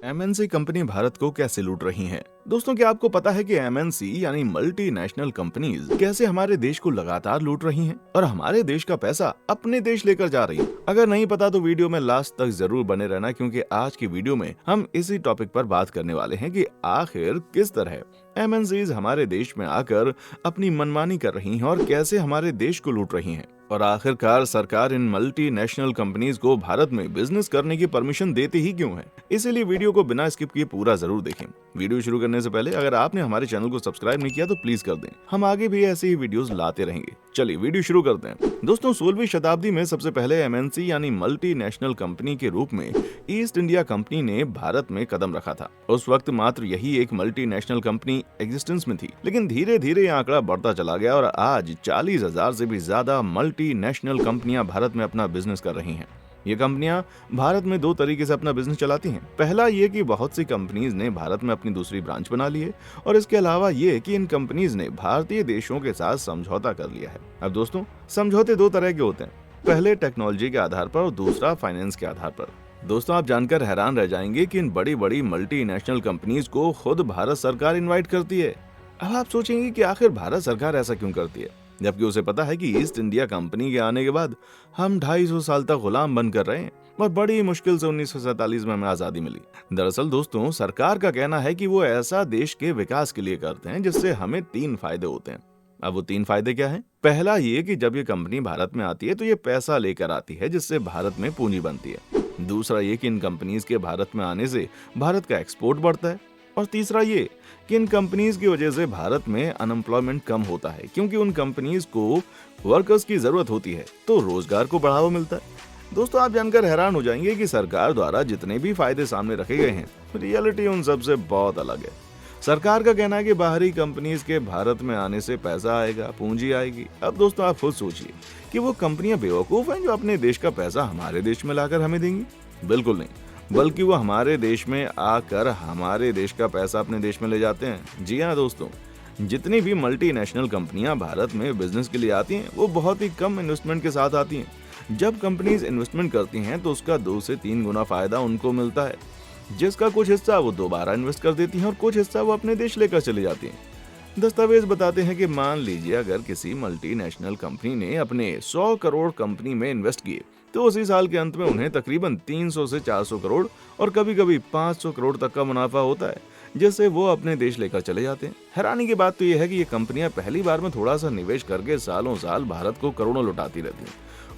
MNC company Bharat को कैसे लूट रही हैं? दोस्तों, क्या आपको पता है कि एमएनसी यानी मल्टीनेशनल कंपनीज कैसे हमारे देश को लगातार लूट रही हैं और हमारे देश का पैसा अपने देश लेकर जा रही हैं? अगर नहीं पता तो वीडियो में लास्ट तक जरूर बने रहना, क्योंकि आज की वीडियो में हम इसी टॉपिक पर बात करने वाले हैं कि आखिर किस तरह एमएनसीज हमारे देश में आकर अपनी मनमानी कर रही हैं और कैसे हमारे देश को लूट रही हैं। और आखिरकार सरकार इन मल्टीनेशनल कंपनीज को भारत में बिजनेस करने की परमिशन देती ही क्यों है? इसीलिए वीडियो को बिना स्किप किए पूरा जरूर देखें। वीडियो शुरू करने से पहले अगर आपने हमारे चैनल को सब्सक्राइब नहीं किया तो प्लीज कर दें। हम आगे भी ऐसे ही वीडियोस लाते रहेंगे। चलिए वीडियो शुरू करते हैं। दोस्तों, 16वीं शताब्दी में सबसे पहले एमएनसी यानी मल्टीनेशनल कंपनी के रूप में ईस्ट इंडिया कंपनी ने भारत में कदम रखा था। उस वक्त मात्र यही एक मल्टीनेशनल कंपनी एग्जिस्टेंस में थी, लेकिन धीरे धीरे यह आंकड़ा बढ़ता चला गया और आज 40,000 से भी ज्यादा मल्टीनेशनल कंपनियां भारत में अपना बिजनेस कर रही हैं। ये कंपनियां भारत में दो तरीके से अपना बिजनेस चलाती हैं। पहला ये कि बहुत सी कंपनीज ने भारत में अपनी दूसरी ब्रांच बना ली है, और इसके अलावा ये कि इन कंपनीज ने भारतीय देशों के साथ समझौता कर लिया है। अब दोस्तों, समझौते दो तरह के होते हैं, पहले टेक्नोलॉजी के आधार पर और दूसरा फाइनेंस के आधार पर। दोस्तों, आप जानकर हैरान रह जाएंगे कि इन बड़ी बड़ी मल्टीनेशनल कंपनीज को खुद भारत सरकार इन्वाइट करती है। अब आप सोचेंगे कि आखिर भारत सरकार ऐसा क्यों करती है, जबकि उसे पता है कि ईस्ट इंडिया कंपनी के आने के बाद हम 250 साल तक गुलाम बनकर रहे हैं और बड़ी मुश्किल से 1947 में हमें आजादी मिली। दरअसल दोस्तों, सरकार का कहना है कि वो ऐसा देश के विकास के लिए करते हैं जिससे हमें 3 फायदे होते हैं। अब वो 3 फायदे क्या हैं? पहला ये कि जब ये कंपनी भारत में आती है तो ये पैसा लेकर आती है, जिससे भारत में पूंजी बनती है। दूसरा ये कि इन कंपनीज के भारत में आने से भारत का एक्सपोर्ट बढ़ता है। और तीसरा ये कि इन कंपनीज की वजह से भारत में अनएम्प्लॉयमेंट कम होता है, क्योंकि उन कंपनीज को वर्कर्स की जरूरत होती है, तो रोजगार को बढ़ावा मिलता है। दोस्तों, आप जानकर हैरान हो जाएंगे कि सरकार द्वारा जितने भी फायदे सामने रखे गए हैं, रियलिटी उन सबसे बहुत अलग है। सरकार का कहना है कि बाहरी कंपनीज के भारत में आने से पैसा आएगा, पूंजी आएगी। अब दोस्तों, आप खुद सोचिए कि वो कंपनियां बेवकूफ हैं जो अपने देश का पैसा हमारे देश में लाकर हमें देंगी? बिल्कुल नहीं, बल्कि वो हमारे देश में आकर हमारे देश का पैसा अपने देश में ले जाते हैं। जी हाँ दोस्तों, जितनी भी मल्टीनेशनल कंपनियां भारत में बिजनेस के लिए आती हैं, वो बहुत ही कम इन्वेस्टमेंट के साथ आती हैं। जब कंपनीज इन्वेस्टमेंट करती हैं तो उसका 2 से 3 गुना फायदा उनको मिलता है, जिसका कुछ हिस्सा वो दोबारा इन्वेस्ट कर देती हैं और कुछ हिस्सा वो अपने देश लेकर चली जाती हैं। दस्तावेज बताते हैं कि मान लीजिए अगर किसी मल्टीनेशनल कंपनी ने अपने 100 करोड़ कंपनी में इन्वेस्ट किए, तो उसी साल के अंत में उन्हें तकरीबन 300 से 400 करोड़ और कभी कभी 500 करोड़ तक का मुनाफा होता है, जिससे वो अपने देश लेकर चले जाते हैं। हैरानी की बात तो यह है कि ये कंपनियां पहली बार में थोड़ा सा निवेश करके सालों साल भारत को करोड़ों लुटाती रहती हैं,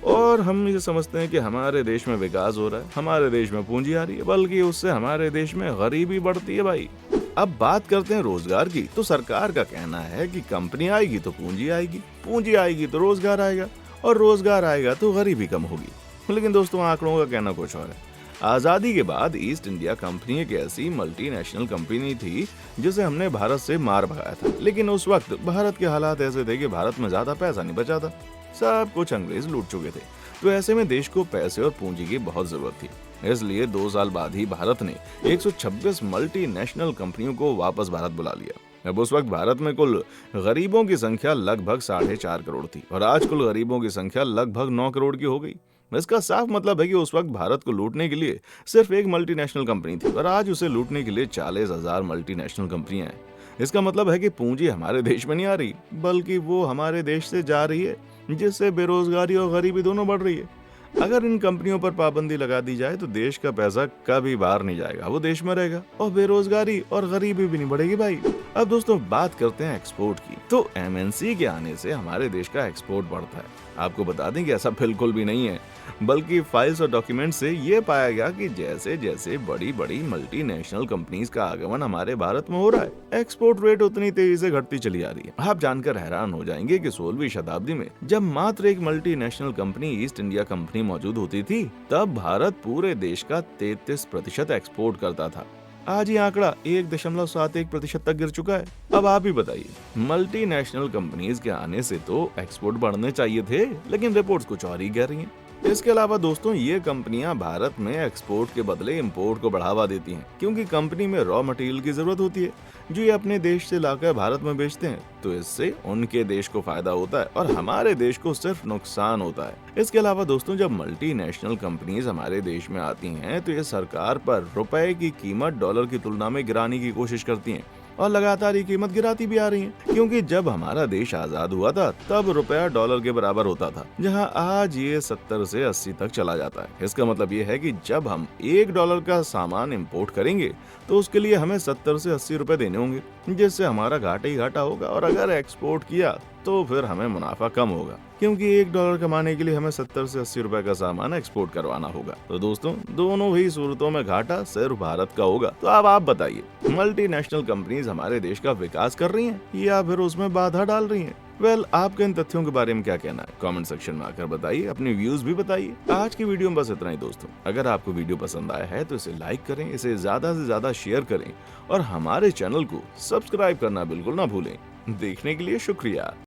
और हम ये समझते हैं कि हमारे देश में विकास हो रहा है, हमारे देश में पूंजी आ रही है, बल्कि उससे हमारे देश में गरीबी बढ़ती है भाई। अब बात करते हैं रोजगार की, तो सरकार का कहना है कि कंपनी आएगी तो पूंजी आएगी, पूंजी आएगी तो रोजगार आएगा, और रोजगार आएगा तो गरीबी कम होगी। लेकिन दोस्तों, आंकड़ों का कहना कुछ और है। आजादी के बाद ईस्ट इंडिया कंपनी एक ऐसी मल्टीनेशनल कंपनी थी जिसे हमने भारत से मार भगाया था, लेकिन उस वक्त भारत के हालात ऐसे थे कि भारत में ज्यादा पैसा नहीं बचा था, सब कुछ अंग्रेज लूट चुके थे। तो ऐसे में देश को पैसे और पूंजी की बहुत जरूरत थी। इसलिए 2 साल बाद ही भारत ने 126 मल्टीनेशनल कंपनियों को वापस भारत बुला लिया। अब उस वक्त भारत में कुल गरीबों की संख्या लगभग 4.5 करोड़ थी, और आज कुल गरीबों की संख्या लगभग 9 करोड़ की हो गई। इसका साफ मतलब है कि उस वक्त भारत को लूटने के लिए सिर्फ एक मल्टीनेशनल कंपनी थी, और आज उसे लूटने के लिए 40,000 मल्टीनेशनल कंपनियां हैं। इसका मतलब है कि पूंजी हमारे देश में नहीं आ रही, बल्कि वो हमारे देश से जा रही है, जिससे बेरोजगारी और गरीबी दोनों बढ़ रही है। अगर इन कंपनियों पर पाबंदी लगा दी जाए तो देश का पैसा कभी बाहर नहीं जाएगा, वो देश में रहेगा, और बेरोजगारी और गरीबी भी नहीं बढ़ेगी भाई। अब दोस्तों, बात करते हैं एक्सपोर्ट की। तो एमएनसी के आने से हमारे देश का एक्सपोर्ट बढ़ता है। आपको बता दें कि ऐसा बिल्कुल भी नहीं है, बल्कि फाइल्स और डॉक्यूमेंट से ये पाया गया कि जैसे जैसे बड़ी बड़ी मल्टीनेशनल कंपनीज का आगमन हमारे भारत में हो रहा है, एक्सपोर्ट रेट उतनी तेजी से घटती चली आ रही है। आप जानकर हैरान हो जाएंगे कि 16वीं शताब्दी में जब मात्र एक multinational company east India company मौजूद होती थी, तब भारत पूरे देश का 33% एक्सपोर्ट करता था। आज ये आंकड़ा 1.71% तक गिर चुका है। अब आप ही बताइए, मल्टीनेशनल कंपनीज के आने से तो एक्सपोर्ट बढ़ने चाहिए थे, लेकिन रिपोर्ट्स कुछ और ही कह रही हैं। इसके अलावा दोस्तों ये कंपनियां भारत में एक्सपोर्ट के बदले इंपोर्ट को बढ़ावा देती हैं, क्योंकि कंपनी में रॉ मटेरियल की जरूरत होती है जो ये अपने देश से लाकर भारत में बेचते हैं। तो इससे उनके देश को फायदा होता है और हमारे देश को सिर्फ नुकसान होता है। इसके अलावा दोस्तों जब मल्टीनेशनल कंपनीज हमारे देश में आती हैं तो ये सरकार पर रुपए की कीमत डॉलर की तुलना में गिराने की कोशिश करती हैं और लगातार ये कीमत गिराती भी आ रही है, क्योंकि जब हमारा देश आजाद हुआ था तब रुपया डॉलर के बराबर होता था, जहां आज ये 70 से 80 तक चला जाता है। इसका मतलब ये है कि जब हम $1 का सामान इंपोर्ट करेंगे तो उसके लिए हमें 70 से 80 रुपए देने होंगे, जिससे हमारा घाटा ही घाटा होगा। और अगर एक्सपोर्ट किया तो फिर हमें मुनाफा कम होगा, क्योंकि $1 कमाने के लिए हमें 70 से 80 रुपए का सामान एक्सपोर्ट करवाना होगा। तो दोस्तों दोनों ही सूरतों में घाटा सिर्फ भारत का होगा। तो अब आप बताइए, मल्टीनेशनल कंपनीज हमारे देश का विकास कर रही हैं या फिर उसमें बाधा डाल रही हैं? वेल, आपके इन तथ्यों के बारे में क्या कहना है? कमेंट सेक्शन में आकर बताइए, अपने व्यूज भी बताइए। आज की वीडियो में बस इतना ही दोस्तों। अगर आपको वीडियो पसंद आया है तो इसे लाइक करें, इसे ज्यादा से ज्यादा शेयर करें और हमारे चैनल को सब्सक्राइब करना बिल्कुल ना भूलें। देखने के लिए शुक्रिया।